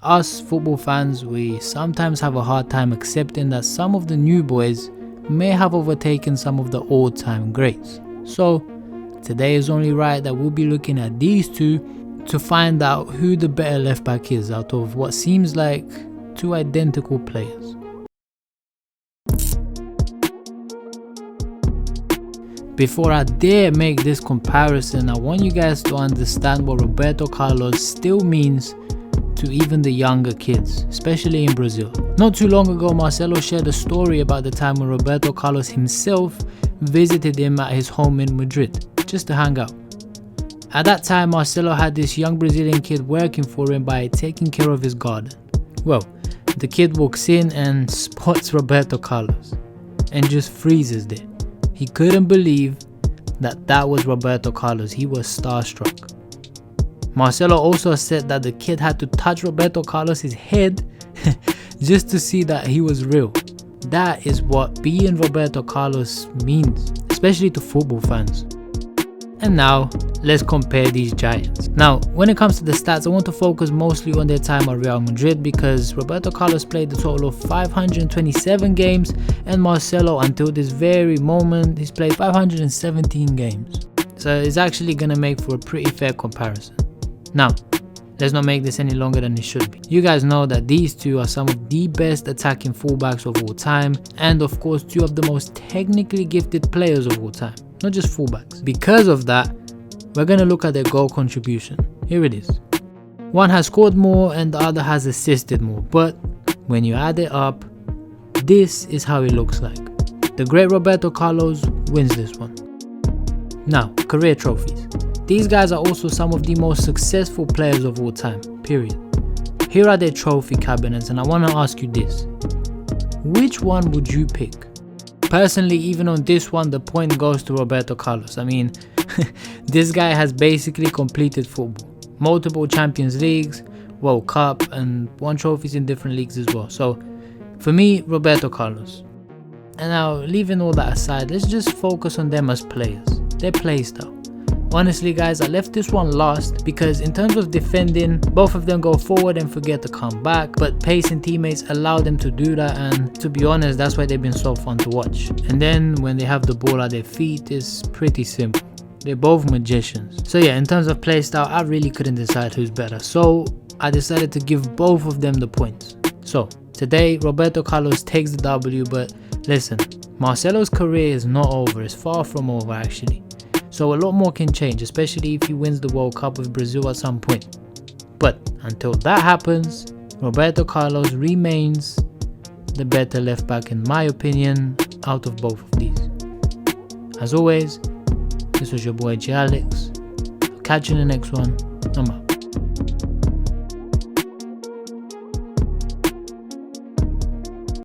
Us football fans, we sometimes have a hard time accepting that some of the new boys may have overtaken some of the all-time greats. So today is only right that we'll be looking at these two to find out who the better left back is out of what seems like two identical players. Before I dare make this comparison, I want you guys to understand what Roberto Carlos still means to even the younger kids, especially in Brazil. Not too long ago, Marcelo shared a story about the time when Roberto Carlos himself visited him at his home in Madrid, just to hang out. At that time, Marcelo had this young Brazilian kid working for him by taking care of his garden. Well, the kid walks in and spots Roberto Carlos and just freezes there. He couldn't believe that was Roberto Carlos. He was starstruck. Marcelo also said that the kid had to touch Roberto Carlos' head just to see that he was real. That is what being Roberto Carlos means, especially to football fans. And now, let's compare these giants. Now, when it comes to the stats, I want to focus mostly on their time at Real Madrid because Roberto Carlos played a total of 527 games and Marcelo, until this very moment, he's played 517 games. So it's actually going to make for a pretty fair comparison. Now, let's not make this any longer than it should be. You guys know that these two are some of the best attacking fullbacks of all time, and of course two of the most technically gifted players of all time, not just fullbacks. Because of that, we're going to look at their goal contribution. Here it is. One has scored more and the other has assisted more, but when you add it up, this is how it looks like. The great Roberto Carlos wins this one. Now, career trophies. These guys are also some of the most successful players of all time, period. Here are their trophy cabinets, and I want to ask you this. Which one would you pick? Personally, even on this one, the point goes to Roberto Carlos. I mean, this guy has basically completed football. Multiple Champions Leagues, World Cup, and won trophies in different leagues as well. So, for me, Roberto Carlos. And now, leaving all that aside, let's just focus on them as players, their play style. Honestly guys, I left this one last because in terms of defending, both of them go forward and forget to come back, but pacing teammates allow them to do that, and to be honest, that's why they've been so fun to watch. And then when they have the ball at their feet, it's pretty simple. They're both magicians. So yeah, in terms of play style, I really couldn't decide who's better, so I decided to give both of them the points. So today, Roberto Carlos takes the W, but listen, Marcelo's career is not over. It's far from over actually. So a lot more can change, especially if he wins the World Cup with Brazil at some point. But until that happens, Roberto Carlos remains the better left back in my opinion out of both of these. As always, this was your boy G Alex. I'll catch you in the next one. I'm out.